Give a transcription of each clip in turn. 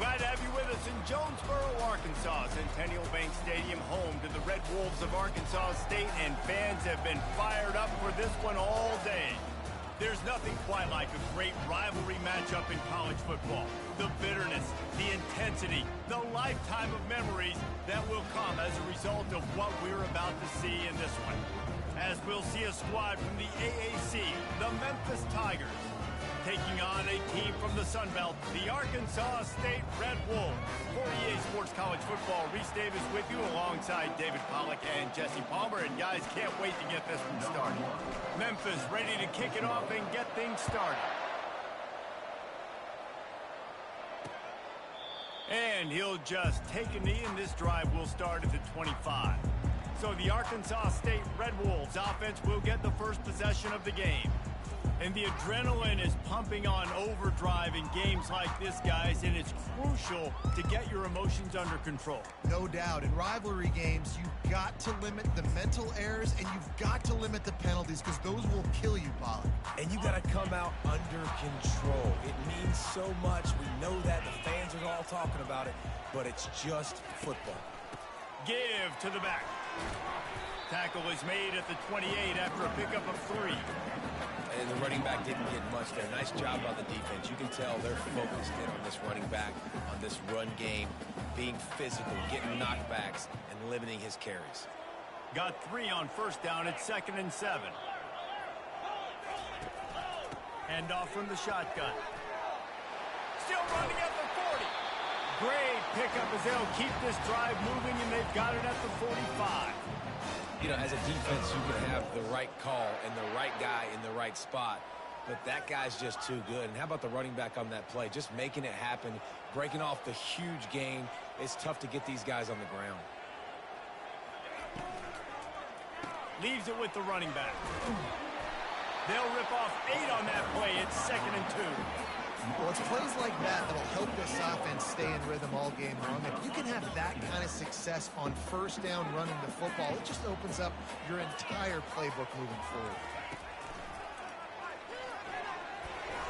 Glad to have you with us in Jonesboro, Arkansas. Centennial Bank Stadium, home to the Red Wolves of Arkansas State, and fans have been fired up for this one all day. There's nothing quite like a great rivalry matchup in college football. The bitterness, the intensity, the lifetime of memories that will come as a result of what we're about to see in this one. As we'll see a squad from the AAC, the Memphis Tigers, taking on a team from the Sun Belt, the Arkansas State Red Wolves. For EA Sports College Football, Reese Davis with you alongside David Pollack and Jesse Palmer. And guys, can't wait to get this one started. Memphis ready to kick it off and get things started. And he'll just take a knee, and this drive will start at the 25. So the Arkansas State Red Wolves offense will get the first possession of the game. And the adrenaline is pumping on overdrive in games like this, guys, and it's crucial to get your emotions under control. No doubt. In rivalry games, you've got to limit the mental errors, and you've got to limit the penalties, because those will kill you, Pollard. And you got to come out under control. It means so much. We know that. The fans are all talking about it, but it's just football. Give to the back. Tackle is made at the 28 after a pickup of 3. And the running back didn't get much there. Nice job by the defense. You can tell they're focused in on this running back, on this run game, being physical, getting knockbacks, and limiting his carries. Got 3 on first down at 2nd and 7. Hand off from the shotgun. Still running at the 40. Great pickup as they'll keep this drive moving, and they've got it at the 45. You know, as a defense, you can have the right call and the right guy in the right spot, but that guy's just too good. And how about the running back on that play? Just making it happen, breaking off the huge gain. It's tough to get these guys on the ground. Leaves it with the running back. They'll rip off 8 on that play. It's 2nd and 2. Well, it's plays like that that'll help this offense stay in rhythm all game long. If you can have that kind of success on first down running the football, it just opens up your entire playbook moving forward.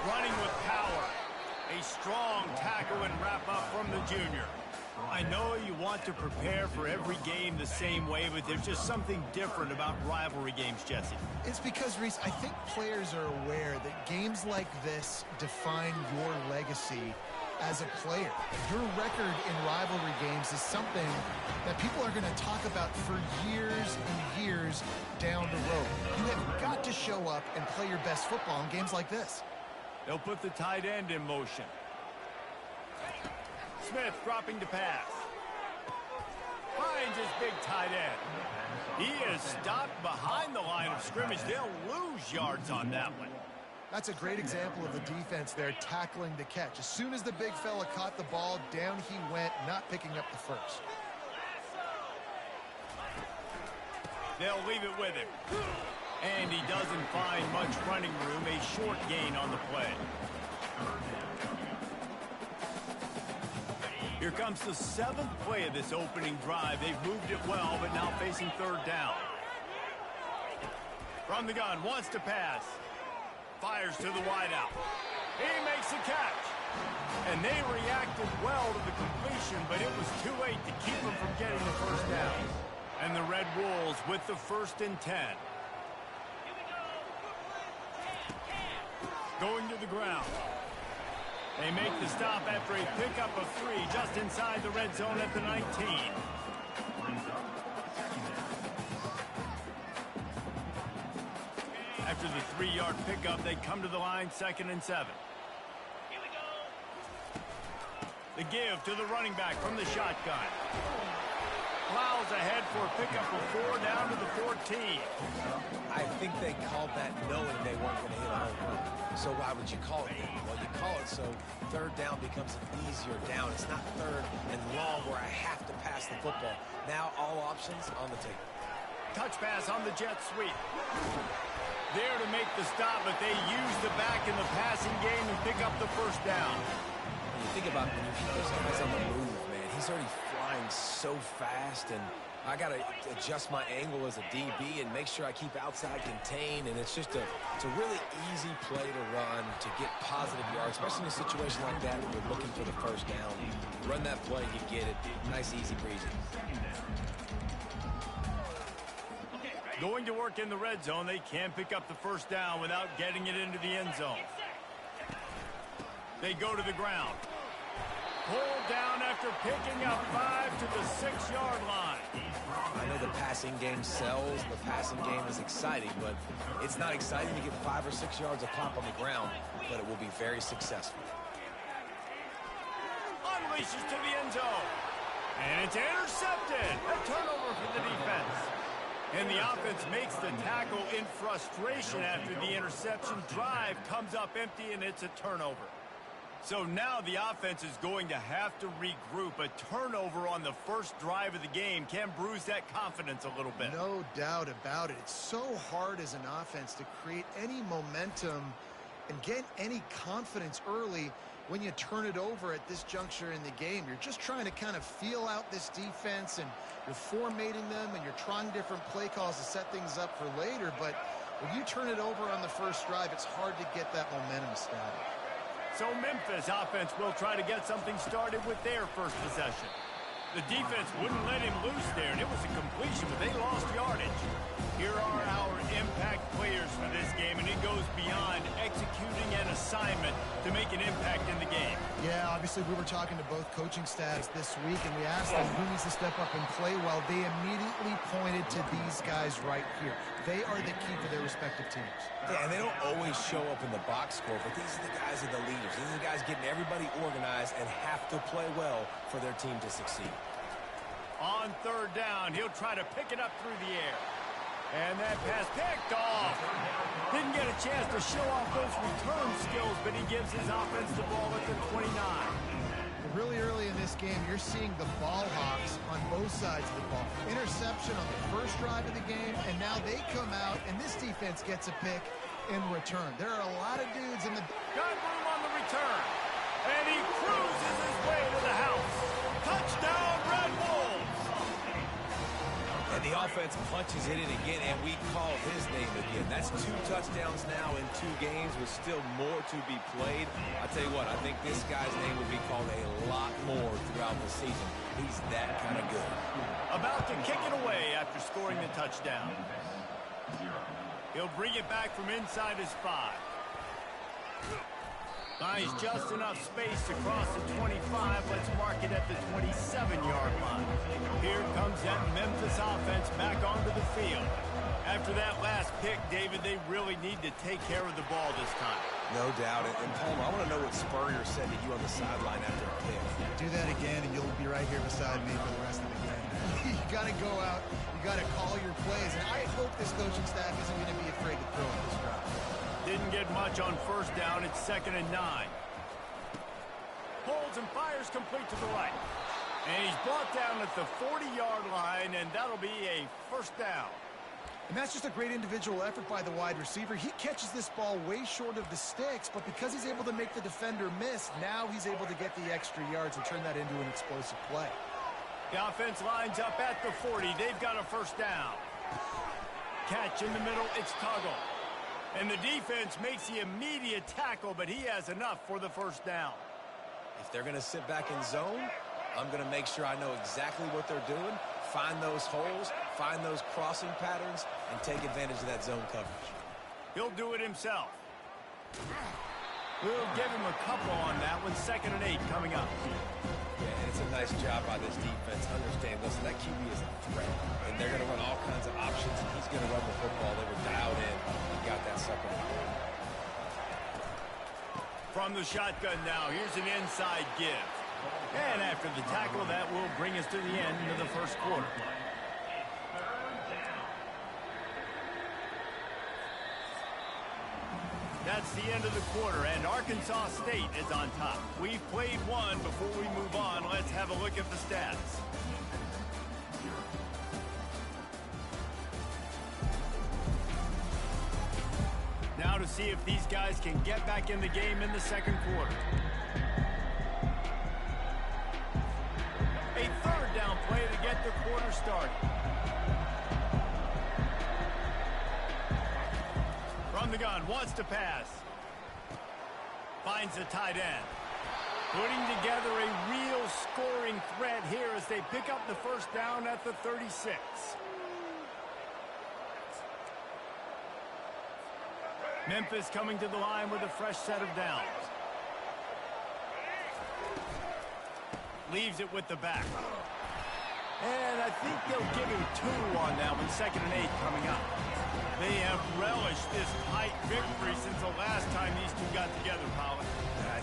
Running with power. A strong tackle and wrap up from the junior. I know you want to prepare for every game the same way, but there's just something different about rivalry games, Jesse. It's because, Reese, I think players are aware that games like this define your legacy as a player. Your record in rivalry games is something that people are going to talk about for years and years down the road. You have got to show up and play your best football in games like this. They'll put the tight end in motion. Smith dropping to pass. Finds his big tight end. He is stopped behind the line of scrimmage. They'll lose yards on that one. That's a great example of the defense there tackling the catch. As soon as the big fella caught the ball, down he went, not picking up the first. They'll leave it with him. And he doesn't find much running room. A short gain on the play. Here comes the 7th play of this opening drive. They've moved it well, but now facing 3rd down. From the gun, wants to pass. Fires to the wideout. He makes the catch. And they reacted well to the completion, but it was too late to keep them from getting the first down. And the Red Wolves with the 1st and 10. Going to the ground. They make the stop after a pickup of 3 just inside the red zone at the 19. After the 3-yard pickup, they come to the line, 2nd and 7. The give to the running back from the shotgun. Plows ahead for a pickup of 4 down to the 14. I think they called that knowing they weren't going to hit a home run. So why would you call it that? Well, you call it so 3rd down becomes an easier down. It's not 3rd and long where I have to pass the football. Now all options on the table. Touch pass on the jet sweep. There to make the stop, but they use the back in the passing game and pick up the first down. When you think about it, when you keep those guys on the move, man, he's already flying so fast, and I got to adjust my angle as a DB and make sure I keep outside contained, and it's just it's a really easy play to run to get positive yards, especially in a situation like that when you're looking for the first down. Run that play, you get it. Nice, easy breezy. Going to work in the red zone, they can't pick up the first down without getting it into the end zone. They go to the ground. Pulled down after picking up 5 to the 6-yard line. I know the passing game sells. The passing game is exciting, but it's not exciting to get 5 or 6 yards a pop on the ground, but it will be very successful. Unleashes to the end zone. And it's intercepted. A turnover for the defense. And the offense makes the tackle in frustration after the interception. Drive comes up empty, and it's a turnover. So now the offense is going to have to regroup. A turnover on the first drive of the game can bruise that confidence a little bit. No doubt about it. It's so hard as an offense to create any momentum and get any confidence early when you turn it over at this juncture in the game. You're just trying to kind of feel out this defense, and you're formatting them, and you're trying different play calls to set things up for later. But when you turn it over on the first drive, it's hard to get that momentum established. So Memphis offense will try to get something started with their first possession. The defense wouldn't let him loose there, and it was a completion, but they lost yardage. Here are our impact players for this game, and it goes beyond executing an assignment to make an impact in the game. Yeah, obviously we were talking to both coaching staffs this week, and we asked them who needs to step up and play well. They immediately pointed to these guys right here. They are the key for their respective teams. Yeah, and they don't always show up in the box score, but these are the guys that are the leaders. These are the guys getting everybody organized and have to play well for their team to succeed. On third down, he'll try to pick it up through the air. And that pass picked off. Didn't get a chance to show off those return skills, but he gives his offense the ball at the 29. Really early in this game, you're seeing the ball hawks on both sides of the ball. Interception on the first drive of the game, and now they come out, and this defense gets a pick in return. There are a lot of dudes in the... Got room on the return. And he cruises his way to the house. Touchdown, Red Wolves! And the offense punches it in again, and we call his name again. That's 2 touchdowns now in 2 games with still more to be played. I tell you what, I think this guy's name would be called a lot more throughout the season. He's that kind of good. About to kick it away after scoring the touchdown. He'll bring it back from inside his 5. Finds just enough space to cross the 25. Let's mark it at the 27-yard line. Here comes that Memphis offense back onto the field. After that last pick, David, they really need to take care of the ball this time. No doubt. And Palmer, I want to know what Spurrier said to you on the sideline after a pick. Do that again, and you'll be right here beside me for the rest of the game. You got to go out. You got to call your plays. And I hope this coaching staff isn't going to be afraid to throw in this drive. Didn't get much on first down. It's 2nd and 9. Holds and fires complete to the right. And he's brought down at the 40-yard line, and that'll be a first down. And that's just a great individual effort by the wide receiver. He catches this ball way short of the sticks, but because he's able to make the defender miss, now he's able to get the extra yards and turn that into an explosive play. The offense lines up at the 40. They've got a first down. Catch in the middle. It's Tuggle. And the defense makes the immediate tackle, but he has enough for the first down. If they're going to sit back in zone, I'm going to make sure I know exactly what they're doing, find those holes, find those crossing patterns, and take advantage of that zone coverage. He'll do it himself. We'll give him a couple on that one. 2nd and 8 coming up. Yeah, and it's a nice job by this defense. Understand, listen, that QB is a threat, and they're going to run all kinds of options, and he's going to run the football. They were dialed in. He got that sucker. From the shotgun now, here's an inside give. And after the tackle, that will bring us to the end of the first quarter. That's the end of the quarter, and Arkansas State is on top. We've played one. Before we move on, let's have a look at the stats. Now to see if these guys can get back in the game in the second quarter. A 3rd down play to get the quarter started. the gun, wants to pass. Finds the tight end. Putting together a real scoring threat here as they pick up the first down at the 36. Memphis coming to the line with a fresh set of downs. Leaves it with the back. And I think they'll give him 2 on that one. 2nd and 8 coming up. They have relished this tight victory since the last time these two got together, Pollard.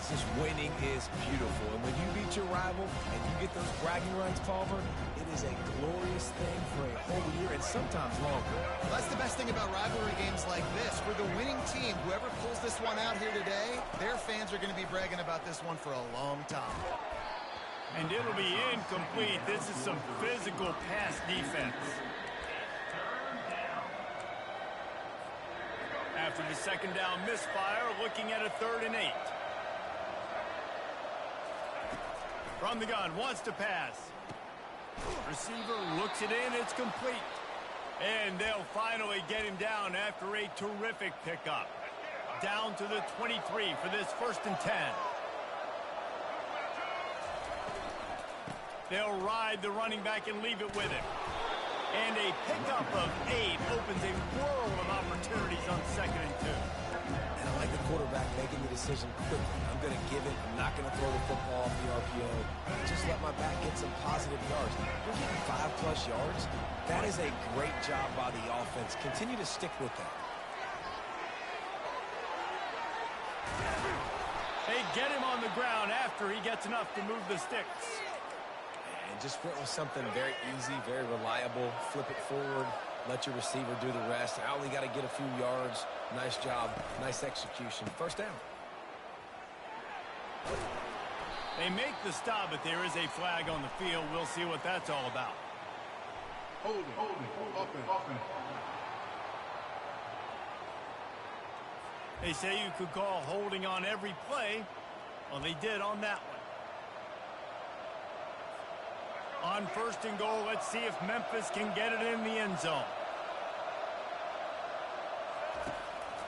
It's just winning is beautiful. And when you beat your rival and you get those bragging rights, Palmer, it is a glorious thing for a whole year and sometimes longer. Well, that's the best thing about rivalry games like this. For the winning team, whoever pulls this one out here today, their fans are going to be bragging about this one for a long time. And it'll be incomplete. This is some physical pass defense. After the 2nd down misfire, looking at a 3rd and 8. From the gun, wants to pass. Receiver looks it in, it's complete. And they'll finally get him down after a terrific pickup. Down to the 23 for this 1st and 10. They'll ride the running back and leave it with him. And a pickup of 8 opens a world of opportunities on 2nd and 2. And I like the quarterback making the decision quickly. I'm going to give it. I'm not going to throw the football off the RPO. Just let my back get some positive yards. We're getting 5+ yards. That is a great job by the offense. Continue to stick with that. They get him on the ground after he gets enough to move the sticks. And just went with something very easy, very reliable. Flip it forward. Let your receiver do the rest. I only got to get a few yards. Nice job. Nice execution. 1st down. They make the stop, but there is a flag on the field. We'll see what that's all about. Holding, offense. They say you could call holding on every play. Well, they did on that one. On 1st and goal, let's see if Memphis can get it in the end zone.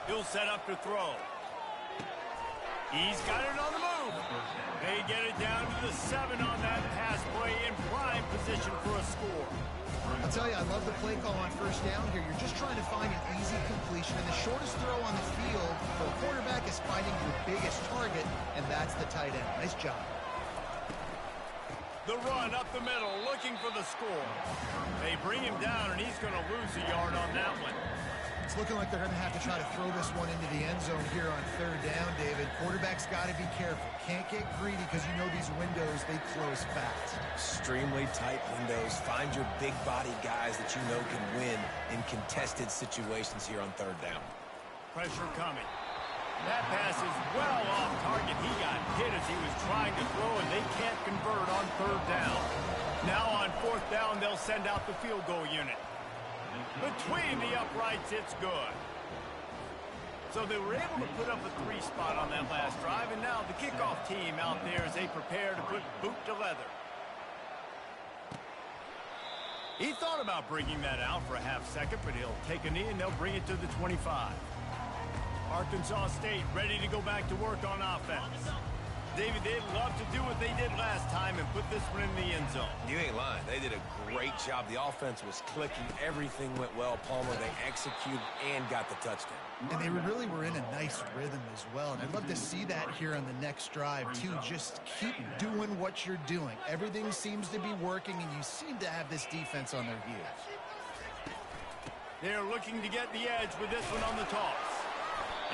He'll set up to throw. He's got it on the move. They get it down to the 7 on that pass play in prime position for a score. I'll tell you, I love the play call on 1st down here. You're just trying to find an easy completion, and the shortest throw on the field for a quarterback is finding your biggest target, and that's the tight end. Nice job. The run up the middle, looking for the score. They bring him down, and he's going to lose a yard on that one. It's looking like they're going to have to try to throw this one into the end zone here on 3rd down, David. Quarterback's got to be careful. Can't get greedy because you know these windows, they close fast. Extremely tight windows. Find your big body guys that you know can win in contested situations here on 3rd down. Pressure coming. That pass is well off target. He got hit as he was trying to throw, and they can't convert on 3rd down. Now on 4th down, they'll send out the field goal unit. Between the uprights, it's good. So they were able to put up a 3 spot on that last drive, and now the kickoff team out there as they prepare to put boot to leather. He thought about bringing that out for a half-second, but he'll take a knee and they'll bring it to the 25. Arkansas State ready to go back to work on offense. David, they'd love to do what they did last time and put this one in the end zone. You ain't lying. They did a great job. The offense was clicking. Everything went well, Palmer. They executed and got the touchdown. And they really were in a nice rhythm as well. And I'd love to see that here on the next drive, too. Just keep doing what you're doing. Everything seems to be working, and you seem to have this defense on their heels. They're looking to get the edge with this one on the toss.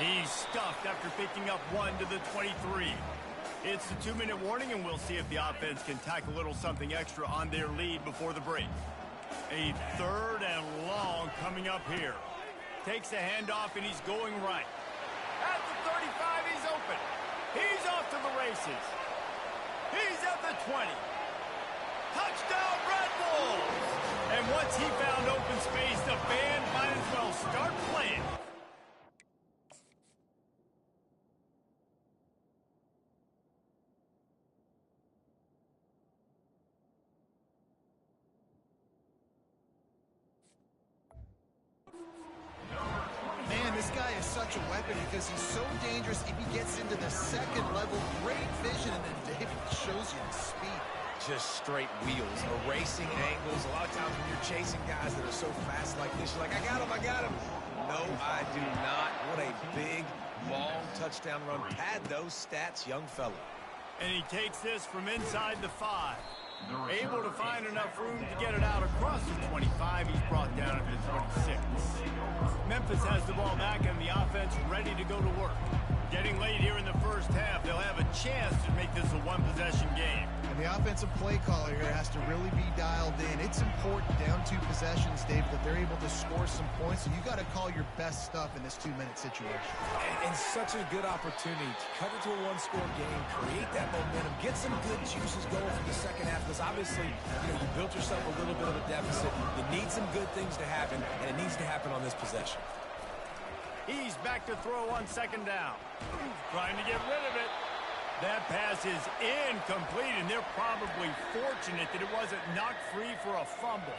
He's stuffed after picking up 1 to the 23. It's the 2-minute warning, and we'll see if the offense can tack a little something extra on their lead before the break. A 3rd and long coming up here. Takes a handoff, and he's going right. At the 35, he's open. He's off to the races. He's at the 20. Touchdown, Red Wolves! And once he found open space, the band might as well start playing. This guy is such a weapon because he's so dangerous if he gets into the second level. Great vision, and then David shows you the speed. Just straight wheels, erasing angles. A lot of times when you're chasing guys that are so fast like this, you're like, I got him, I got him. No, I do not. What a big, long touchdown run. Pad those stats, young fella. And he takes this from inside the 5. Able to find enough room to get it out across the 25. He's brought down to the 26. Memphis has the ball back and the offense ready to go to work. Getting late here in the first half, they'll have a chance to make this a one-possession game. And the offensive play caller here has to really be dialed in. It's important down 2 possessions, Dave, that they're able to score some points. So you got to call your best stuff in this 2-minute situation. And such a good opportunity to cut it to a one-score game, create that momentum, get some good juices going for the second half. Because obviously, you built yourself a little bit of a deficit. You need some good things to happen, and it needs to happen on this possession. He's back to throw on second down. Trying to get rid of it. That pass is incomplete, and they're probably fortunate that it wasn't knocked free for a fumble.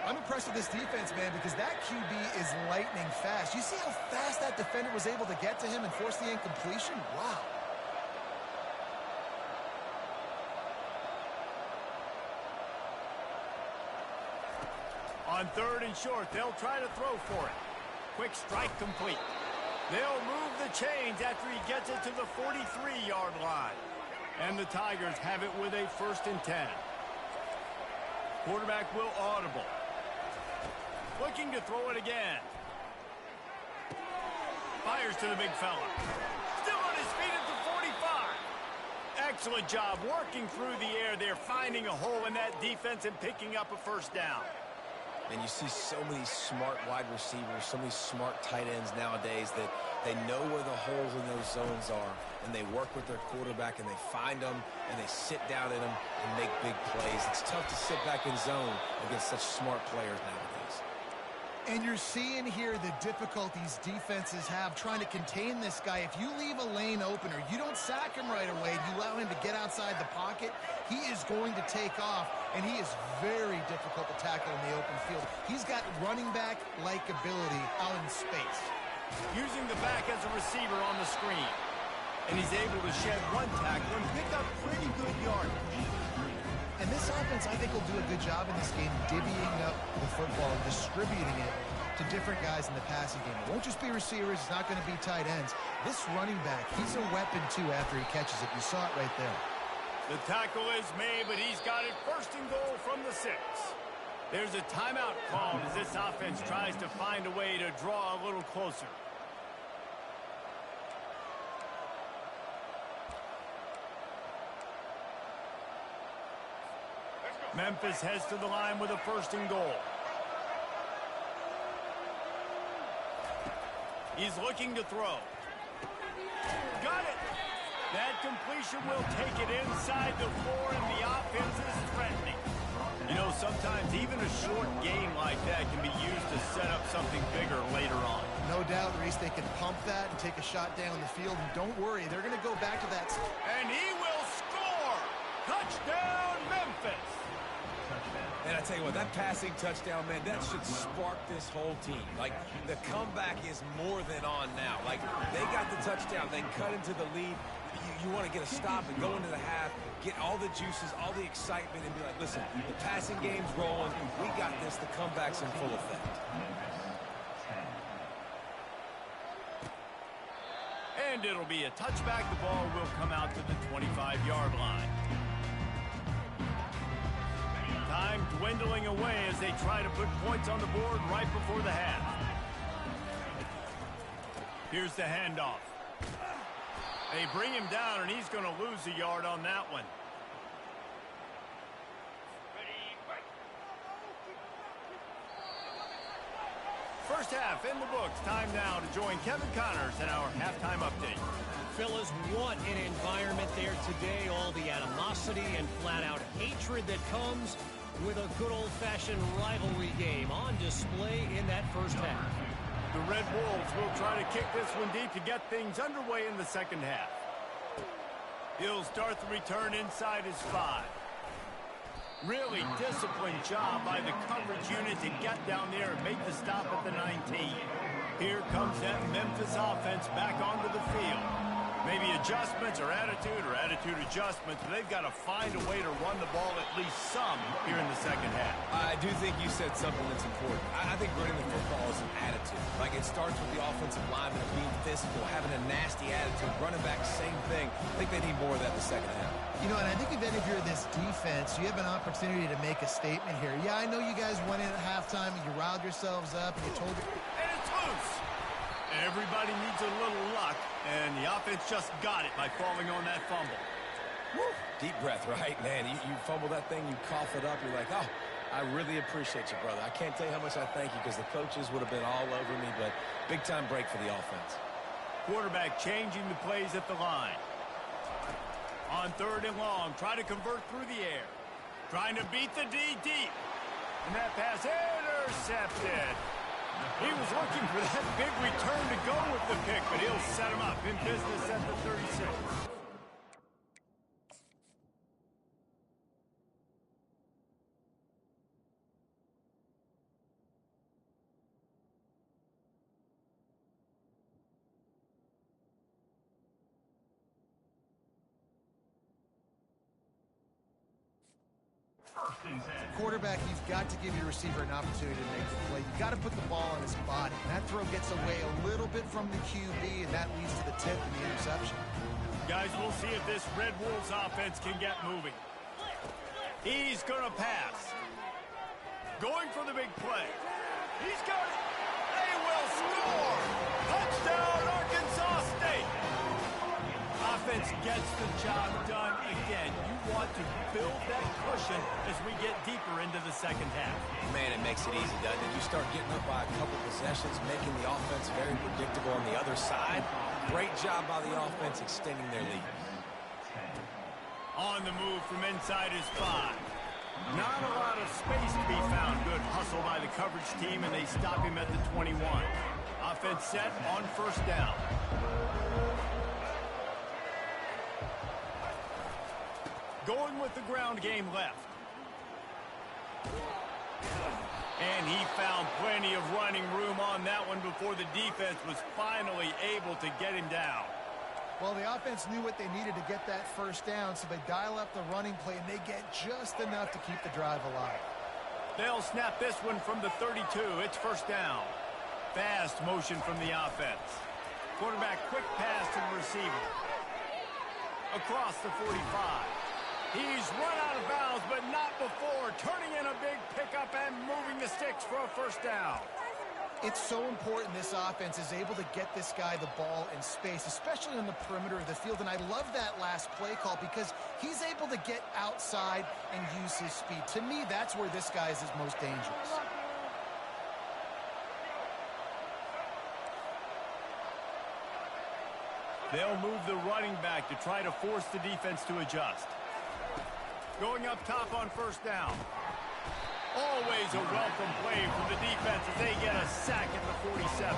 I'm impressed with this defense, man, because that QB is lightning fast. You see how fast that defender was able to get to him and force the incompletion? Wow. On 3rd and short, they'll try to throw for it. Quick strike complete. They'll move the chains after he gets it to the 43-yard line. And the Tigers have it with a 1st and 10. Quarterback will audible. Looking to throw it again. Fires to the big fella. Still on his feet at the 45. Excellent job working through the air. They're finding a hole in that defense and picking up a 1st down. And you see so many smart wide receivers, so many smart tight ends nowadays that they know where the holes in those zones are, and they work with their quarterback, and they find them, and they sit down in them and make big plays. It's tough to sit back in zone against such smart players nowadays. And you're seeing here the difficulties defenses have trying to contain this guy. If you leave a lane open or you don't sack him right away, you allow him to get outside the pocket, he is going to take off, and he is very difficult to tackle in the open field. He's got running back-like ability out in space. Using the back as a receiver on the screen. And he's able to shed one tackle and pick up pretty good yardage. And this offense, I think, will do a good job in this game divvying up the football and distributing it to different guys in the passing game. It won't just be receivers. It's not going to be tight ends. This running back, he's a weapon, too, after he catches it. You saw it right there. The tackle is made, but he's got it 1st and goal from the 6. There's a timeout called as this offense tries to find a way to draw a little closer. Memphis heads to the line with a 1st and goal. He's looking to throw. Got it. That completion will take it inside the 4, and the offense is threatening. You know, sometimes even a short game like that can be used to set up something bigger later on. No doubt, Reese, they can pump that and take a shot down the field. And don't worry, they're going to go back to that. And he will score! Touchdown, Memphis! And I tell you what, that passing touchdown, man, that should spark this whole team. Like, the comeback is more than on now. Like, they got the touchdown. They cut into the lead. You want to get a stop and go into the half, get all the juices, all the excitement, and be like, listen, the passing game's rolling. We got this. The comeback's in full effect. And it'll be a touchback. The ball will come out to the 25-yard line. Time dwindling away as they try to put points on the board right before the half. Here's the handoff. They bring him down, and he's going to lose a yard on that one. First half in the books. Time now to join Kevin Connors in our halftime update. Fellas, what an environment there today. All the animosity and flat-out hatred that comes with a good old-fashioned rivalry game on display in that first half. The Red Wolves will try to kick this one deep to get things underway in the second half. He'll start the return inside his 5. Really disciplined job by the coverage unit to get down there and make the stop at the 19. Here comes that Memphis offense back onto the field. Maybe adjustments or attitude adjustments, but they've got to find a way to run the ball at least some here in the second half. I do think you said something that's important. I think running the football is an attitude. Like, it starts with the offensive lineman being physical, having a nasty attitude. Running back, same thing. I think they need more of that in the second half. You know, and I think then if you're this defense, you have an opportunity to make a statement here. Yeah, I know you guys went in at halftime and you riled yourselves up and you told your... And it's loose. Everybody needs a little luck, and the offense just got it by falling on that fumble. Woo. Deep breath, right? Man, you fumble that thing, you cough it up, you're like, oh, I really appreciate you, brother. I can't tell you how much I thank you because the coaches would have been all over me, but big-time break for the offense. Quarterback changing the plays at the line. On 3rd and long, try to convert through the air. Trying to beat the D deep. And that pass intercepted. He was looking for that big return to go with the pick, but he'll set him up in business at the 36. Quarterback, you've got to give your receiver an opportunity to make the play. You've got to put the ball on his body. And that throw gets away a little bit from the QB, and that leads to the tip and the interception. Guys, we'll see if this Red Wolves offense can get moving. He's going to pass. Going for the big play. He's got it. They will score. Touchdown, Arkansas State. Offense gets the job done again. You want to build that cushion as we get deeper into the second half. Man, it makes it easy, doesn't it? You start getting up by a couple possessions, making the offense very predictable on the other side. Great job by the offense extending their lead. On the move from inside his 5. Not a lot of space to be found. Good hustle by the coverage team, and they stop him at the 21. Offense set on 1st down. Going with the ground game left. And he found plenty of running room on that one before the defense was finally able to get him down. Well, the offense knew what they needed to get that 1st down, so they dial up the running play, and they get just enough to keep the drive alive. They'll snap this one from the 32. It's 1st down. Fast motion from the offense. Quarterback quick pass to the receiver. Across the 45. He's run out of bounds, but not before. Turning in a big pickup and moving the sticks for a 1st down. It's so important this offense is able to get this guy the ball in space, especially on the perimeter of the field. And I love that last play call because he's able to get outside and use his speed. To me, that's where this guy is his most dangerous. They'll move the running back to try to force the defense to adjust. Going up top on 1st down. Always a welcome play from the defense as they get a sack at the 47.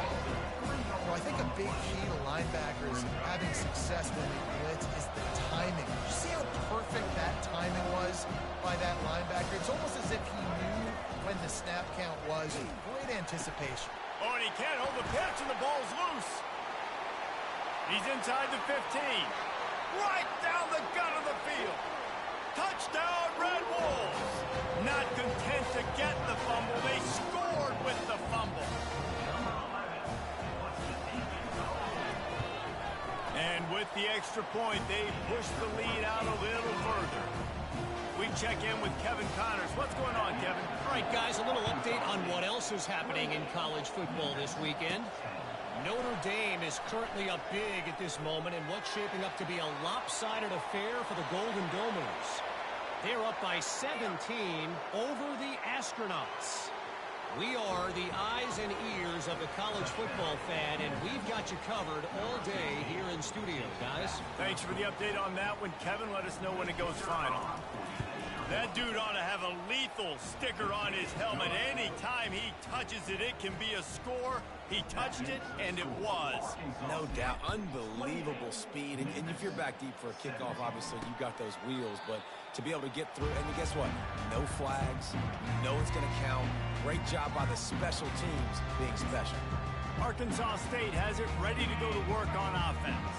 Well, I think a big key to linebackers having success when they blitz is the timing. You see how perfect that timing was by that linebacker? It's almost as if he knew when the snap count was. Great anticipation. Oh, and he can't hold the pitch, and the ball's loose. He's inside the 15. Right down the gut of the field. Touchdown, Red Wolves. Not content to get the fumble, they scored with the fumble. And with the extra point, they push the lead out a little further. We check in with Kevin Connors. What's going on, Kevin? All right, guys, a little update on what else is happening in college football this weekend. Notre Dame is currently up big at this moment in what's shaping up to be a lopsided affair for the Golden Domers. They're up by 17 over the Astronauts. We are the eyes and ears of the college football fan, and we've got you covered all day here in studio, guys. Thanks for the update on that one, Kevin. Let us know when it goes final. That dude ought to have a lethal sticker on his helmet. Anytime he touches it, it can be a score. He touched it, and it was. No doubt. Unbelievable speed. And if you're back deep for a kickoff, obviously you got those wheels. But to be able to get through, and guess what? No flags. You know it's going to count. Great job by the special teams being special. Arkansas State has it ready to go to work on offense.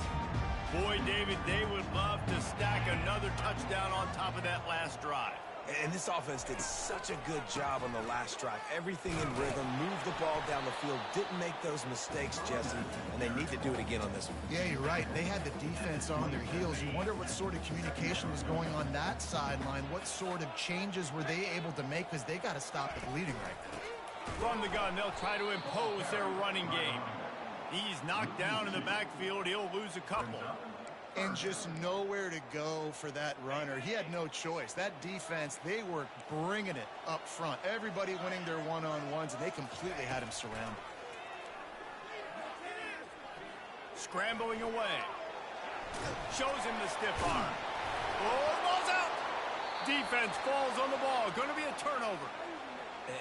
Boy, David, they would love to stack another touchdown on top of that last drive. And this offense did such a good job on the last drive. Everything in rhythm, moved the ball down the field, didn't make those mistakes, Jesse, and they need to do it again on this one. Yeah, you're right. They had the defense on their heels. You wonder what sort of communication was going on that sideline. What sort of changes were they able to make, because they got to stop the bleeding right now. From the gun, they'll try to impose their running game. He's knocked down in the backfield. He'll lose a couple. And just nowhere to go for that runner. He had no choice. That defense, they were bringing it up front. Everybody winning their one-on-ones, and they completely had him surrounded. Scrambling away. Shows him the stiff arm. Oh, ball's out. Defense falls on the ball. Going to be a turnover.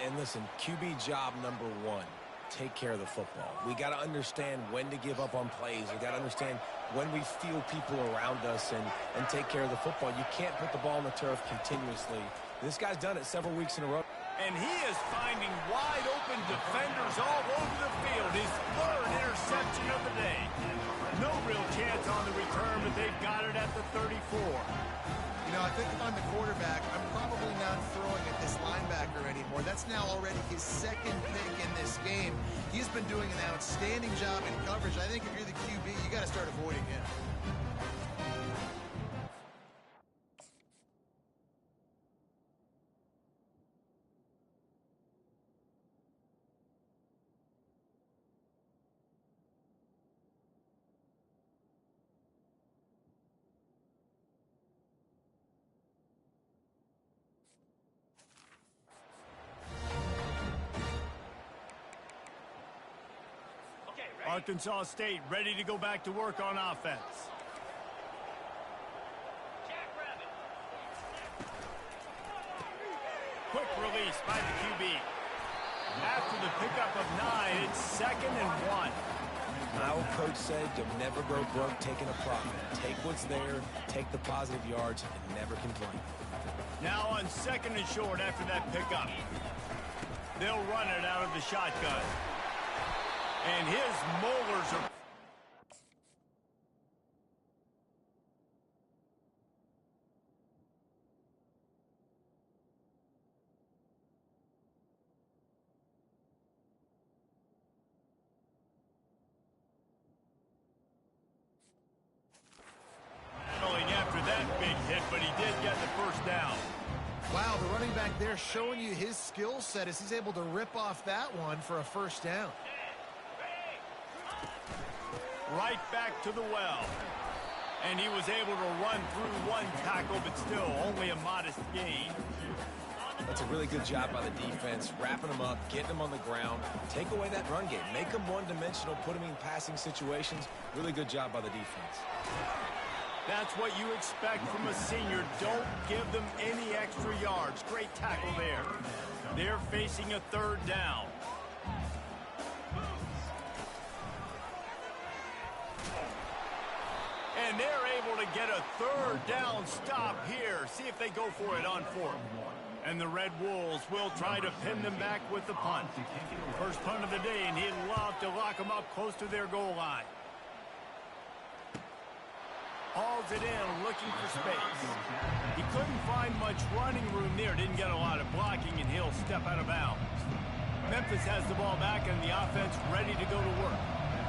And listen, QB job number one. Take care of the football. We got to understand when to give up on plays. We got to understand when we feel people around us and take care of the football. You can't put the ball on the turf continuously. This guy's done it several weeks in a row. And he is finding wide open defenders all over the field. His third interception of the day. No real chance on the return, but they've got it at the 34. You know, I think if I'm the quarterback, I'm probably not throwing at this linebacker anymore. That's now already his second pick in this game. He's been doing an outstanding job in coverage. I think if you're the QB, you got to start avoiding him. Arkansas State ready to go back to work on offense. Quick release by the QB. After the pickup of 9, it's 2nd and 1. My old coach said you'll never go broke taking a profit. Take what's there, take the positive yards, and never complain. Now on 2nd and short after that pickup. They'll run it out of the shotgun. And his molars are... after that big hit, but he did get the first down. Wow, the running back there showing you his skill set as he's able to rip off that one for a first down. Right back to the well. And he was able to run through one tackle, but still only a modest gain. That's a really good job by the defense, wrapping them up, getting them on the ground. Take away that run game. Make them one-dimensional, put them in passing situations. Really good job by the defense. That's what you expect from a senior. Don't give them any extra yards. Great tackle there. They're facing a 3rd down. And they're able to get a 3rd down stop here. See if they go for it on 4th. And the Red Wolves will try to pin them back with the punt. First punt of the day, and he'd love to lock them up close to their goal line. Hauls it in, looking for space. He couldn't find much running room there. Didn't get a lot of blocking, and he'll step out of bounds. Memphis has the ball back, and the offense ready to go to work.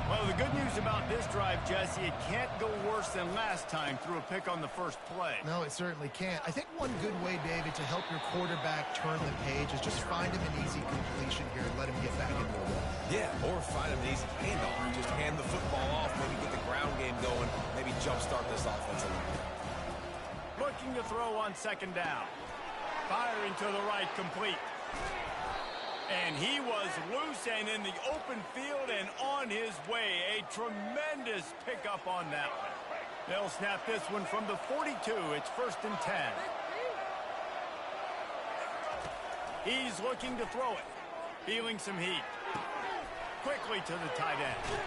Well, the good news about this drive, Jesse, it can't go worse than last time through a pick on the first play. No, it certainly can't. I think one good way, David, to help your quarterback turn the page is just find him an easy completion here and let him get back into the role. Yeah, or find him an easy handoff. Just hand the football off, maybe get the ground game going, maybe jumpstart this offense a little bit. Looking to throw on 2nd down. Firing to the right, complete. And he was loose and in the open field and on his way. A tremendous pickup on that one. They'll snap this one from the 42. It's 1st and 10. He's looking to throw it. Feeling some heat. Quickly to the tight end.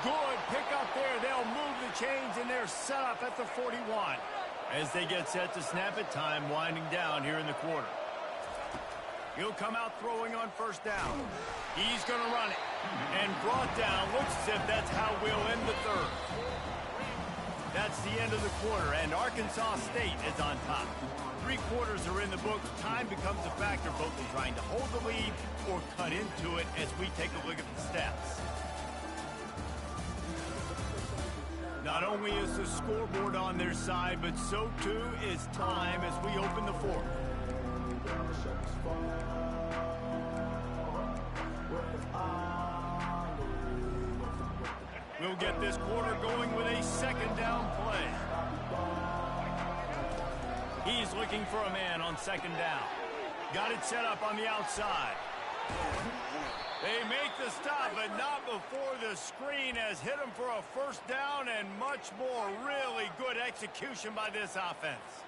Good pickup there. They'll move the chains and they're set up at the 41. As they get set to snap it, time winding down here in the quarter. He'll come out throwing on 1st down. He's going to run it. And brought down. Looks as if that's how we'll end the third. That's the end of the quarter, and Arkansas State is on top. 3 quarters are in the books. Time becomes a factor, both in trying to hold the lead or cut into it as we take a look at the stats. Not only is the scoreboard on their side, but so too is time as we open the fourth. We'll get this quarter going with a second down play. He's looking for a man on second down. Got it set up on the outside. They make the stop, but not before the screen has hit him for a first down and much more. Really good execution by this offense.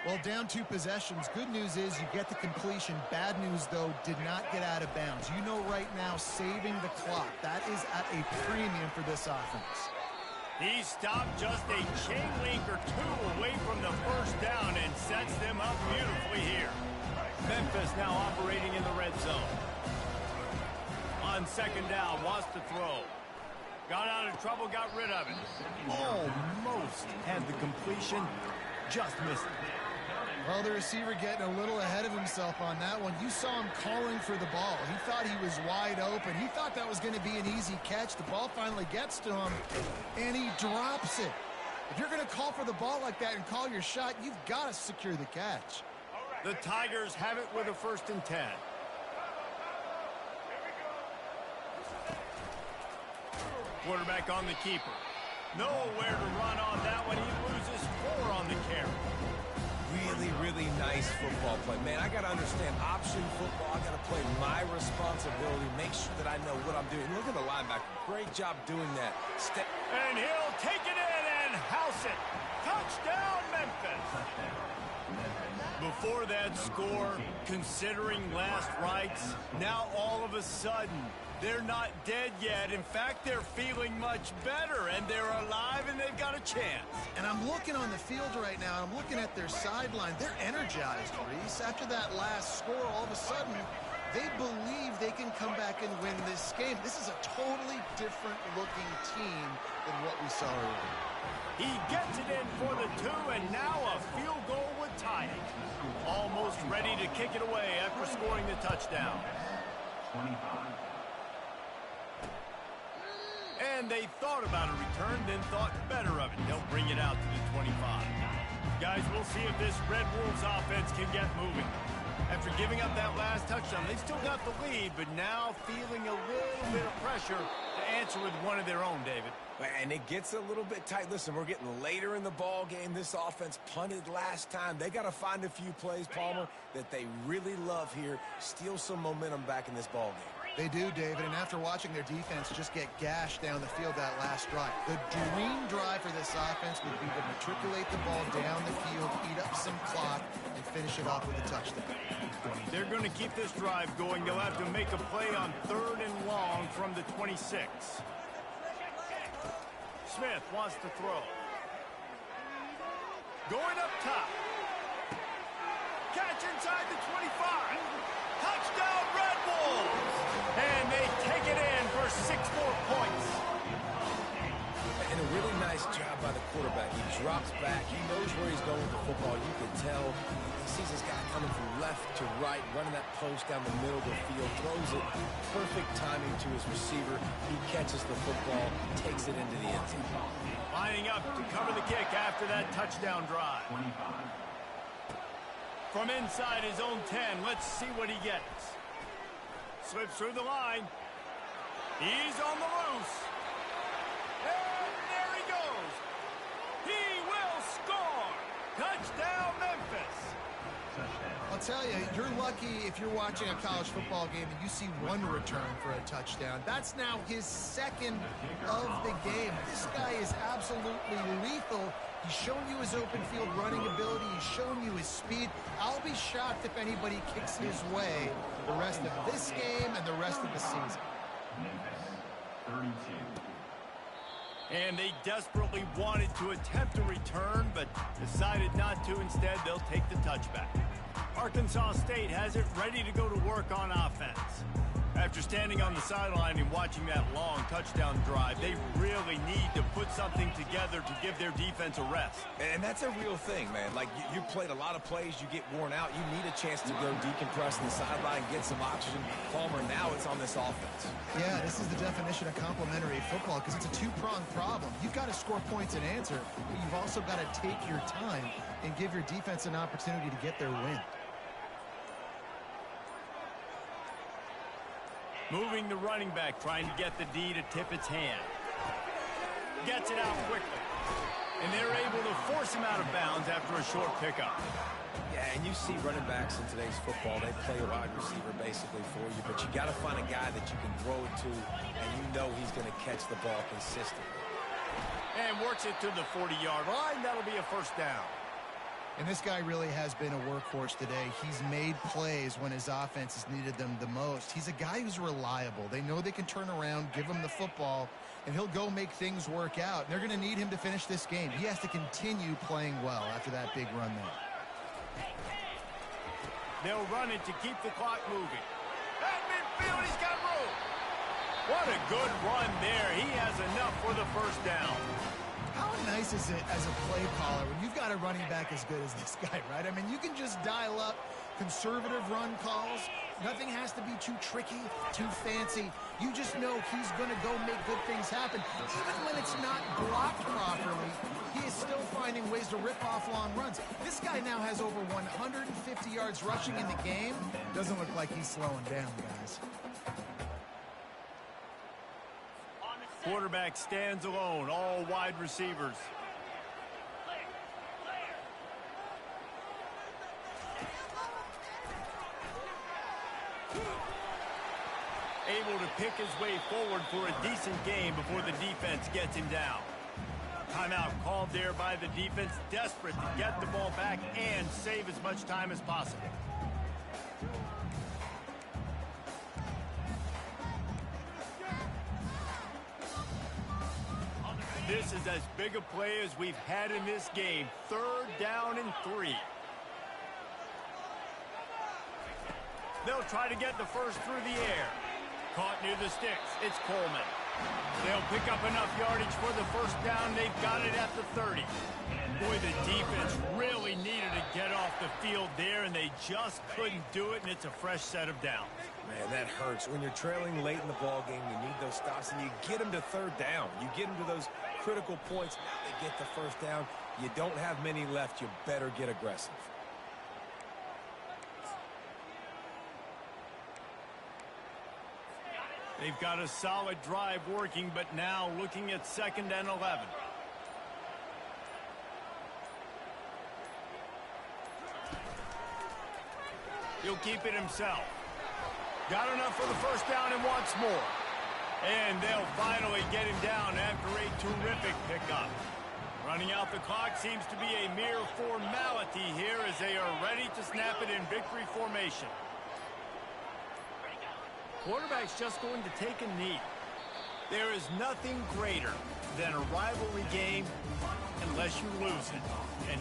Well, down 2 possessions. Good news is you get the completion. Bad news, though, did not get out of bounds. You know right now, saving the clock. That is at a premium for this offense. He stopped just a chain link or 2 away from the first down and sets them up beautifully here. Memphis now operating in the red zone. On second down, wants to throw. Got out of trouble, got rid of it. Almost had the completion, just missed it. Well, the receiver getting a little ahead of himself on that one. You saw him calling for the ball. He thought he was wide open. He thought that was going to be an easy catch. The ball finally gets to him, and he drops it. If you're going to call for the ball like that and call your shot, you've got to secure the catch. The Tigers have it with a 1st and 10. Quarterback on the keeper. Nowhere to run on that one. He loses 4 on the carry. Really nice football play. Man, I got to understand option football. I got to play my responsibility, make sure that I know what I'm doing. Look at the linebacker. Great job doing that. And he'll take it in and house it. Touchdown, Memphis. Before that score, considering last rites, now all of a sudden, they're not dead yet. In fact, they're feeling much better, and they're alive, and they've got a chance. And I'm looking on the field right now, and I'm looking at their sideline. They're energized, Reese. After that last score, all of a sudden, they believe they can come back and win this game. This is a totally different-looking team than what we saw earlier. He gets it in for the 2, and now a field goal would tie it. Almost ready to kick it away after scoring the touchdown. 25. And they thought about a return, then thought better of it. They'll bring it out to the 25. Guys, we'll see if this Red Wolves offense can get moving. After giving up that last touchdown, they've still got the lead, but now feeling a little bit of pressure to answer with one of their own, David. And it gets a little bit tight. Listen, we're getting later in the ball game. This offense punted last time. They got to find a few plays, Palmer, that they really love here. Steal some momentum back in this ball game. They do, David, and after watching their defense just get gashed down the field that last drive, the dream drive for this offense would be to matriculate the ball down the field, eat up some clock, and finish it off with a touchdown. They're going to keep this drive going. They'll have to make a play on 3rd and long from the 26. Smith wants to throw. Going up top. Catch inside the 25. Touchdown, Red Wolves! And they take it in for 6 more points. And a really nice job by the quarterback. He drops back. He knows where he's going with the football. You can tell he sees this guy coming from left to right, running that post down the middle of the field, throws it. Perfect timing to his receiver. He catches the football, takes it into the end zone. Lining up to cover the kick after that touchdown drive. 25. From inside his own 10, let's see what he gets. Slips through the line. He's on the loose. And there he goes. He will score. Touchdown, Memphis. I'll tell you, you're lucky if you're watching a college football game and you see one return for a touchdown. That's now his 2nd of the game. This guy is absolutely lethal. He's shown you his open field running ability. He's shown you his speed. I'll be shocked if anybody kicks his way the rest of this game and the rest of the season. Memphis, 32. And they desperately wanted to attempt a return, but decided not to. Instead, they'll take the touchback. Arkansas State has it ready to go to work on offense. After standing on the sideline and watching that long touchdown drive, they really need to put something together to give their defense a rest. And that's a real thing, man. Like, you played a lot of plays, you get worn out, you need a chance to go decompress on the sideline, get some oxygen. Palmer, now it's on this offense. Yeah, this is the definition of complementary football because it's a two-pronged problem. You've got to score points and answer, but you've also got to take your time and give your defense an opportunity to get their win. Moving the running back, trying to get the D to tip its hand. Gets it out quickly. And they're able to force him out of bounds after a short pickup. Yeah, and you see running backs in today's football, they play a wide receiver basically for you, but you got to find a guy that you can throw it to, and you know he's going to catch the ball consistently. And works it to the 40-yard line. That'll be a first down. And this guy really has been a workhorse today. He's made plays when his offense has needed them the most. He's a guy who's reliable. They know they can turn around, give him the football, and he'll go make things work out. And they're going to need him to finish this game. He has to continue playing well after that big run there. They'll run it to keep the clock moving. At midfield, he's got room. What a good run there. He has enough for the first down. How nice is it as a play caller when you've got a running back as good as this guy, right? I mean, you can just dial up conservative run calls. Nothing has to be too tricky, too fancy. You just know he's going to go make good things happen. Even when it's not blocked properly, he is still finding ways to rip off long runs. This guy now has over 150 yards rushing in the game. Doesn't look like he's slowing down, guys. Quarterback stands alone, all wide receivers. Able to pick his way forward for a decent game before the defense gets him down. Timeout called there by the defense, desperate to get the ball back and save as much time as possible. This is as big a play as we've had in this game. 3rd down and 3. They'll try to get the first through the air. Caught near the sticks. It's Coleman. They'll pick up enough yardage for the first down. They've got it at the 30. Boy, the defense really needed to get off the field there, and they just couldn't do it, and it's a fresh set of downs. Man, that hurts. When you're trailing late in the ball game, you need those stops, and you get them to 3rd down. You get them to those critical points. Now they get the first down. You don't have many left. You better get aggressive. They've got a solid drive working, but now looking at 2nd and 11. He'll keep it himself. Got enough for the first down and wants more. And they'll finally get him down after a terrific pickup. Running out the clock seems to be a mere formality here as they are ready to snap it in victory formation. Quarterback's just going to take a knee. There is nothing greater than a rivalry game unless you lose it. And